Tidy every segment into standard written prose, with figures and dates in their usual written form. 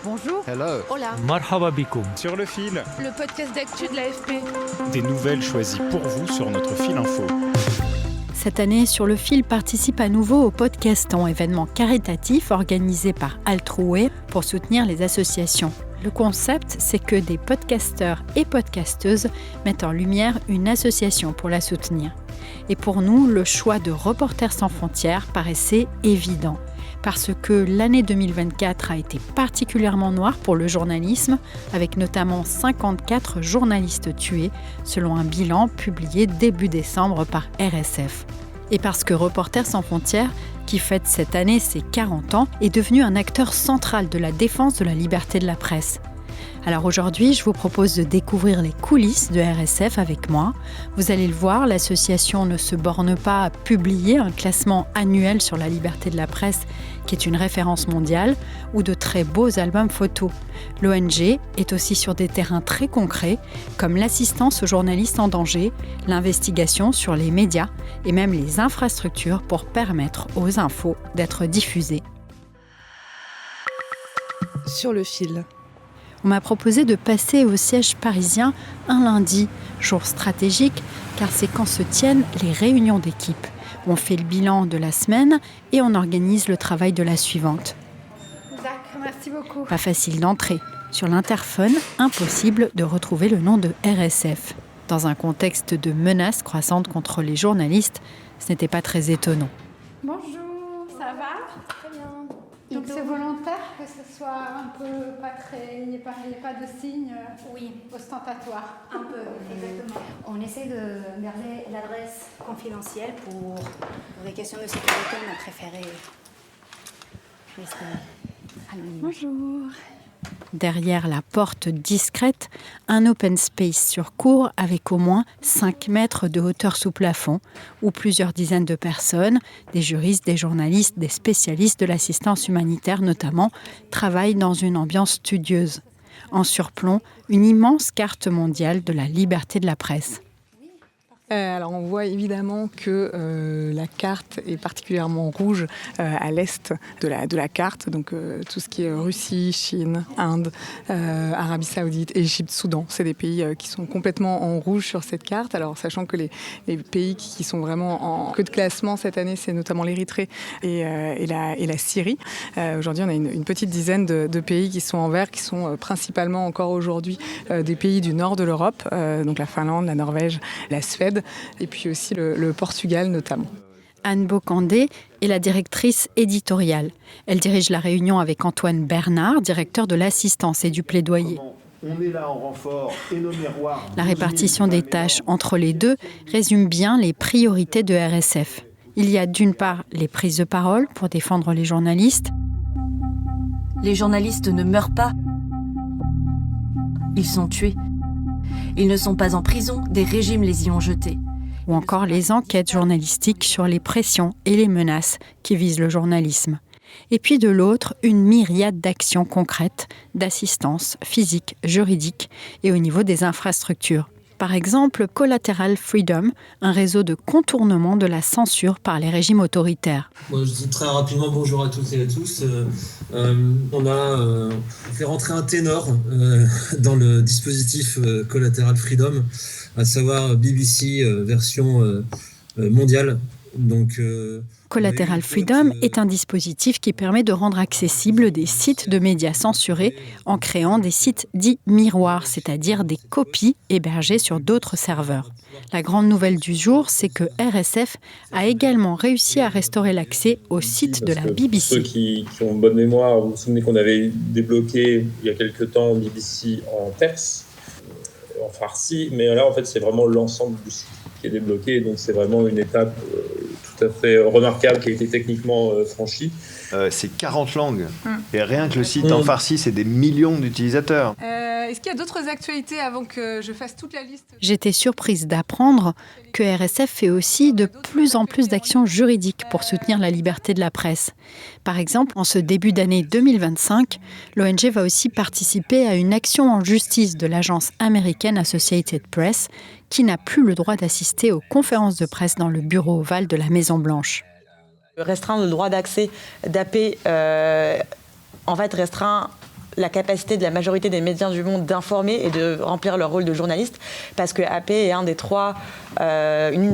Bonjour. Hello. Hola. Marhaba bikoum. Sur le fil, Le podcast d'actu de l'AFP. des nouvelles choisies pour vous sur notre fil info. Cette année, Sur le fil participe à nouveau au Podcaston, événement caritatif organisé par Altroué pour soutenir les associations. Le concept, c'est que des podcasteurs et podcasteuses mettent en lumière une association pour la soutenir. Et pour nous, le choix de Reporters sans frontières paraissait évident. Parce que l'année 2024 a été particulièrement noire pour le journalisme, avec notamment 54 journalistes tués, selon un bilan publié début décembre par RSF. Et parce que Reporters sans frontières, qui fête cette année ses 40 ans, est devenu un acteur central de la défense de la liberté de la presse. Alors aujourd'hui, je vous propose de découvrir les coulisses de RSF avec moi. Vous allez le voir, l'association ne se borne pas à publier un classement annuel sur la liberté de la presse, qui est une référence mondiale, ou de très beaux albums photos. L'ONG est aussi sur des terrains très concrets, comme l'assistance aux journalistes en danger, l'investigation sur les médias et même les infrastructures pour permettre aux infos d'être diffusées. Sur le fil. On m'a proposé de passer au siège parisien un lundi, jour stratégique, car c'est quand se tiennent les réunions d'équipe. On fait le bilan de la semaine et on organise le travail de la suivante. D'accord, merci beaucoup. Pas facile d'entrer. Sur l'interphone, impossible de retrouver le nom de RSF. Dans un contexte de menaces croissantes contre les journalistes, ce n'était pas très étonnant. Bonjour, ça va? Très bien. Donc c'est volontaire que ce soit un peu pas très... Il n'y ait pas de signes Oui, ostentatoires. un peu, exactement. On essaie de garder l'adresse confidentielle pour des questions de sécurité. On a préféré rester anonyme. Bonjour. Derrière la porte discrète, un open space sur cour avec au moins 5 mètres de hauteur sous plafond, où plusieurs dizaines de personnes, des juristes, des journalistes, des spécialistes de l'assistance humanitaire notamment, travaillent dans une ambiance studieuse. En surplomb, une immense carte mondiale de la liberté de la presse. Alors on voit évidemment que la carte est particulièrement rouge à l'est de la carte, donc tout ce qui est Russie, Chine, Inde, Arabie Saoudite, Égypte, Soudan, c'est des pays qui sont complètement en rouge sur cette carte. Alors sachant que les pays qui sont vraiment en queue de classement cette année, c'est notamment l'Érythrée et la Syrie. Aujourd'hui on a une petite dizaine de pays qui sont en vert, qui sont principalement encore aujourd'hui des pays du nord de l'Europe, donc la Finlande, la Norvège, la Suède, et puis aussi le Portugal notamment. Anne Bocandé est la directrice éditoriale. Elle dirige la réunion avec Antoine Bernard, directeur de l'assistance et du plaidoyer. On est là en renfort et nos miroirs. La répartition des tâches entre les deux résume bien les priorités de RSF. Il y a d'une part les prises de parole pour défendre les journalistes. Les journalistes ne meurent pas. Ils sont tués. Ils ne sont pas en prison, des régimes les y ont jetés. Ou encore les enquêtes journalistiques sur les pressions et les menaces qui visent le journalisme. Et puis de l'autre, une myriade d'actions concrètes, d'assistance physique, juridique et au niveau des infrastructures. Par exemple, Collateral Freedom, un réseau de contournement de la censure par les régimes autoritaires. Moi, je dis très rapidement bonjour à toutes et à tous. On a fait rentrer un ténor dans le dispositif Collateral Freedom, à savoir BBC version mondiale. Donc, Collateral Freedom est un dispositif qui permet de rendre accessibles des sites de médias censurés en créant des sites dits miroirs, c'est-à-dire des copies hébergées sur d'autres serveurs. La grande nouvelle du jour, c'est que RSF a également réussi à restaurer l'accès au site de la BBC. Ceux qui ont bonne mémoire, vous vous souvenez qu'on avait débloqué il y a quelques temps BBC en perse, en farsi, mais là en fait c'est vraiment l'ensemble du site qui est débloqué, donc c'est vraiment une étape tout à fait remarquable qui a été techniquement franchie. C'est 40 langues. Et rien que le site en farsi, c'est des millions d'utilisateurs. Est-ce qu'il y a d'autres actualités avant que je fasse toute la liste? J'étais surprise d'apprendre que RSF fait aussi de plus en plus d'actions juridiques pour soutenir la liberté de la presse. Par exemple, en ce début d'année 2025, l'ONG va aussi participer à une action en justice de l'agence américaine Associated Press, qui n'a plus le droit d'assister aux conférences de presse dans le bureau ovale de la Maison-Blanche. Restreindre le droit d'accès d'AP, en fait, restreint la capacité de la majorité des médias du monde d'informer et de remplir leur rôle de journaliste, parce que AP est une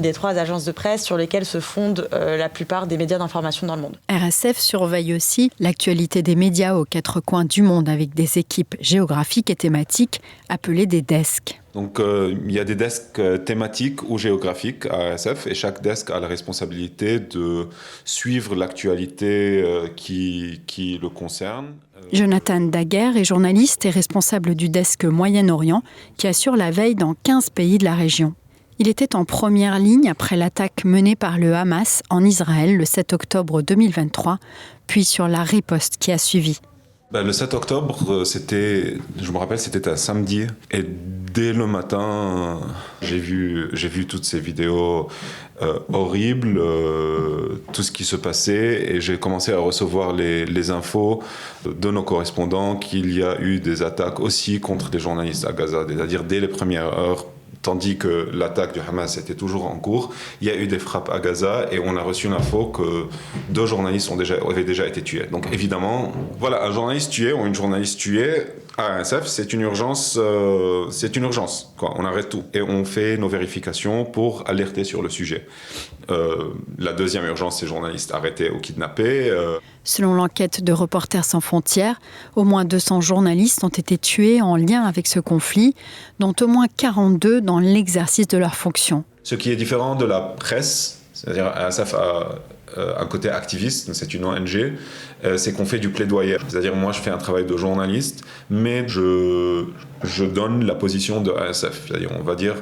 des trois agences de presse sur lesquelles se fondent la plupart des médias d'information dans le monde. RSF surveille aussi l'actualité des médias aux quatre coins du monde avec des équipes géographiques et thématiques appelées des desks. Donc il y a des desks thématiques ou géographiques à RSF et chaque desk a la responsabilité de suivre l'actualité qui le concerne. Jonathan Daguerre est journaliste et responsable du desk Moyen-Orient qui assure la veille dans 15 pays de la région. Il était en première ligne après l'attaque menée par le Hamas en Israël le 7 octobre 2023, puis sur la riposte qui a suivi. Le 7 octobre, je me rappelle, c'était un samedi. Et dès le matin, j'ai vu toutes ces vidéos horribles, tout ce qui se passait. Et j'ai commencé à recevoir les infos de nos correspondants qu'il y a eu des attaques aussi contre des journalistes à Gaza, c'est-à-dire dès les premières heures. Tandis que l'attaque du Hamas était toujours en cours, il y a eu des frappes à Gaza et on a reçu l'info que 2 journalistes avaient déjà été tués. Donc évidemment, voilà, un journaliste tué ou une journaliste tuée à RSF, c'est une urgence, quoi. On arrête tout et on fait nos vérifications pour alerter sur le sujet. La deuxième urgence, c'est journalistes arrêtés ou kidnappés. Selon l'enquête de Reporters sans frontières, au moins 200 journalistes ont été tués en lien avec ce conflit, dont au moins 42 dans l'exercice de leurs fonctions. Ce qui est différent de la presse, c'est-à-dire RSF a un côté activiste, c'est une ONG, c'est qu'on fait du plaidoyer. C'est-à-dire moi je fais un travail de journaliste, mais je donne la position de RSF. C'est-à-dire on va dire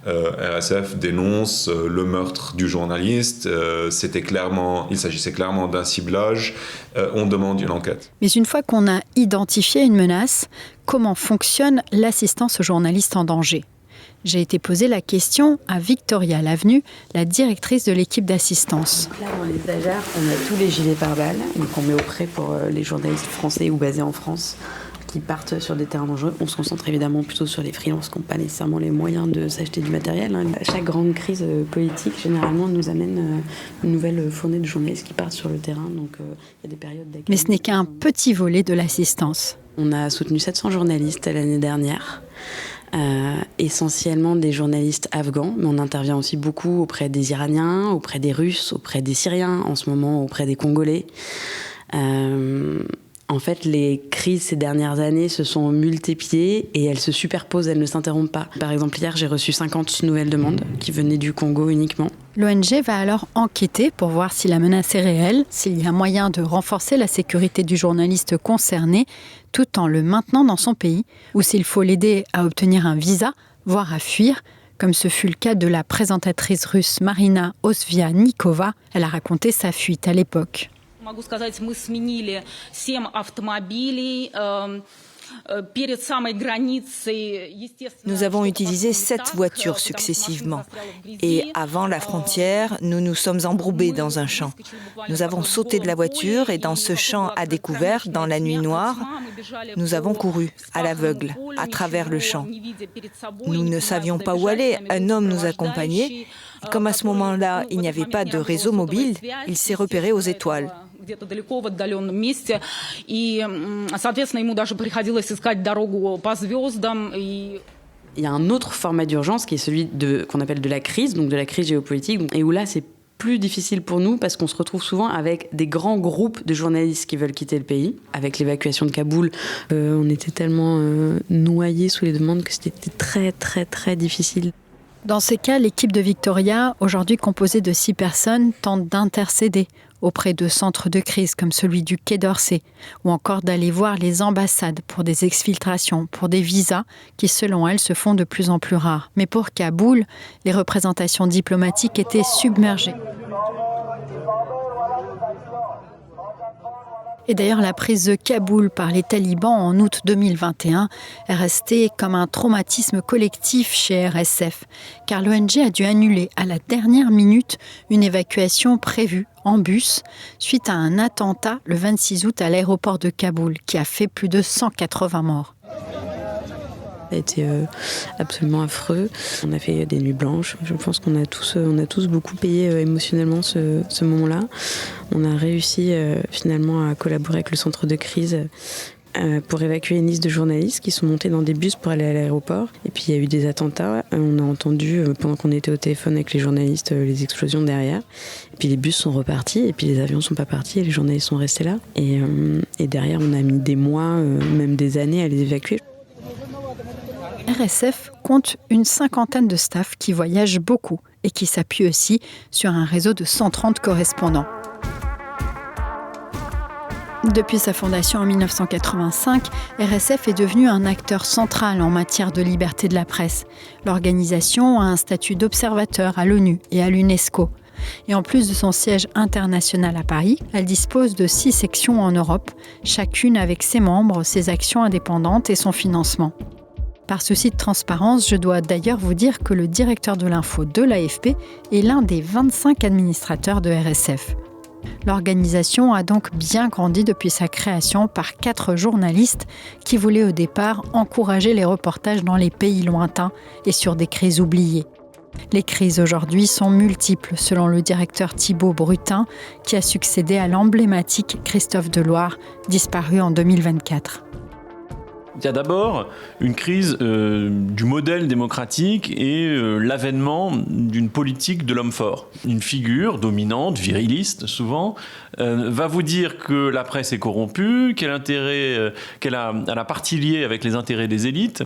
RSF dénonce le meurtre du journaliste, il s'agissait clairement d'un ciblage, on demande une enquête. Mais une fois qu'on a identifié une menace, comment fonctionne l'assistance aux journalistes en danger ? J'ai été poser la question à Victoria Lavenue, la directrice de l'équipe d'assistance. Là, dans les étagères, on a tous les gilets pare-balles qu'on met au prêt pour les journalistes français ou basés en France qui partent sur des terrains dangereux. On se concentre évidemment plutôt sur les freelances qui n'ont pas nécessairement les moyens de s'acheter du matériel. Chaque grande crise politique, généralement, nous amène une nouvelle fournée de journalistes qui partent sur le terrain. Donc, il y a des périodes d'accueil. Mais ce n'est qu'un petit volet de l'assistance. On a soutenu 700 journalistes l'année dernière. Essentiellement des journalistes afghans, mais on intervient aussi beaucoup auprès des Iraniens, auprès des Russes, auprès des Syriens, en ce moment auprès des Congolais. En fait, les crises ces dernières années se sont multipliées et elles se superposent, elles ne s'interrompent pas. Par exemple, hier, j'ai reçu 50 nouvelles demandes qui venaient du Congo uniquement. L'ONG va alors enquêter pour voir si la menace est réelle, s'il y a moyen de renforcer la sécurité du journaliste concerné tout en le maintenant dans son pays, ou s'il faut l'aider à obtenir un visa, voire à fuir, comme ce fut le cas de la présentatrice russe Marina Osvianikova. Elle a raconté sa fuite à l'époque. Nous avons utilisé 7 voitures successivement. Et avant la frontière, nous nous sommes embourbés dans un champ. Nous avons sauté de la voiture et dans ce champ à découvert, dans la nuit noire, nous avons couru à l'aveugle, à travers le champ. Nous ne savions pas où aller. Un homme nous accompagnait. Comme à ce moment-là, il n'y avait pas de réseau mobile, il s'est repéré aux étoiles. где-то далеко в отдаленном месте, и, соответственно, ему даже приходилось искать дорогу по звездам. Il y a un autre format d'urgence qui est celui qu'on appelle de la crise, donc de la crise géopolitique, et où là, c'est plus difficile pour nous parce qu'on se retrouve souvent avec des grands groupes de journalistes qui veulent quitter le pays. Avec l'évacuation de Kaboul, on était tellement noyés sous les demandes que c'était très, très, très difficile. Dans ces cas, l'équipe de Victoria, aujourd'hui composée de 6 personnes, tente d'intercéder auprès de centres de crise comme celui du Quai d'Orsay, ou encore d'aller voir les ambassades pour des exfiltrations, pour des visas qui, selon elle, se font de plus en plus rares. Mais pour Kaboul, les représentations diplomatiques étaient submergées. Et d'ailleurs, la prise de Kaboul par les talibans en août 2021 est restée comme un traumatisme collectif chez RSF, car l'ONG a dû annuler à la dernière minute une évacuation prévue en bus suite à un attentat le 26 août à l'aéroport de Kaboul qui a fait plus de 180 morts. Ça a été absolument affreux. On a fait des nuits blanches. Je pense qu'on a tous beaucoup payé émotionnellement ce moment-là. On a réussi finalement à collaborer avec le centre de crise pour évacuer une liste de journalistes qui sont montés dans des bus pour aller à l'aéroport. Et puis il y a eu des attentats. On a entendu, pendant qu'on était au téléphone avec les journalistes, les explosions derrière. Et puis les bus sont repartis, et puis les avions ne sont pas partis, et les journalistes sont restés là. Et derrière, on a mis des mois, même des années à les évacuer. RSF compte une 50aine de staff qui voyagent beaucoup et qui s'appuient aussi sur un réseau de 130 correspondants. Depuis sa fondation en 1985, RSF est devenu un acteur central en matière de liberté de la presse. L'organisation a un statut d'observateur à l'ONU et à l'UNESCO. Et en plus de son siège international à Paris, elle dispose de 6 sections en Europe, chacune avec ses membres, ses actions indépendantes et son financement. Par souci de transparence, je dois d'ailleurs vous dire que le directeur de l'info de l'AFP est l'un des 25 administrateurs de RSF. L'organisation a donc bien grandi depuis sa création par 4 journalistes qui voulaient au départ encourager les reportages dans les pays lointains et sur des crises oubliées. Les crises aujourd'hui sont multiples, selon le directeur Thibaut Brutin, qui a succédé à l'emblématique Christophe Deloire, disparu en 2024. Il y a d'abord une crise du modèle démocratique et l'avènement d'une politique de l'homme fort. Une figure dominante, viriliste souvent, va vous dire que la presse est corrompue, qu'elle a la partie liée avec les intérêts des élites.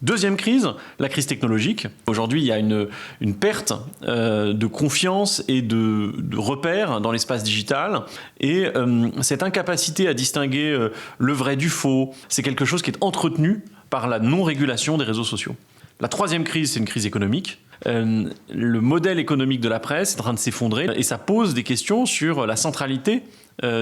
Deuxième crise, la crise technologique. Aujourd'hui, il y a une perte de confiance et de repères dans l'espace digital. Et cette incapacité à distinguer le vrai du faux, c'est quelque chose qui est entretenu par la non-régulation des réseaux sociaux. La troisième crise, c'est une crise économique. Le modèle économique de la presse est en train de s'effondrer et ça pose des questions sur la centralité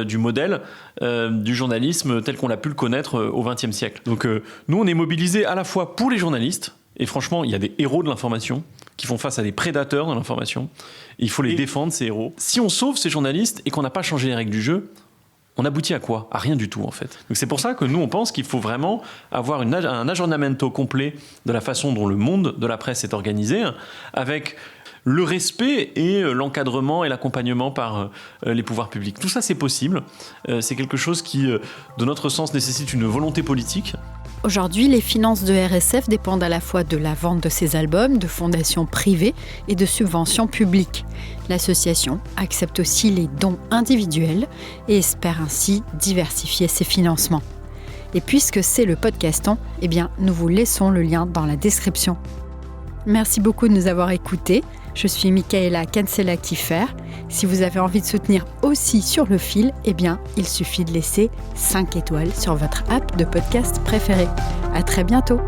du modèle du journalisme tel qu'on l'a pu le connaître au XXe siècle. Donc nous, on est mobilisés à la fois pour les journalistes, et franchement, il y a des héros de l'information qui font face à des prédateurs de l'information, et il faut les défendre, ces héros. Si on sauve ces journalistes et qu'on n'a pas changé les règles du jeu, on aboutit à quoi ? À rien du tout, en fait. Donc c'est pour ça que nous, on pense qu'il faut vraiment avoir un aggiornamento complet de la façon dont le monde de la presse est organisé, avec le respect et l'encadrement et l'accompagnement par les pouvoirs publics. Tout ça, c'est possible. C'est quelque chose qui, de notre sens, nécessite une volonté politique. Aujourd'hui, les finances de RSF dépendent à la fois de la vente de ses albums, de fondations privées et de subventions publiques. L'association accepte aussi les dons individuels et espère ainsi diversifier ses financements. Et puisque c'est le podcaston, eh bien, nous vous laissons le lien dans la description. Merci beaucoup de nous avoir écoutés. Je suis Michaela Cancela-Kiffer. Si vous avez envie de soutenir aussi Sur le fil, eh bien, il suffit de laisser 5 étoiles sur votre app de podcast préférée. À très bientôt.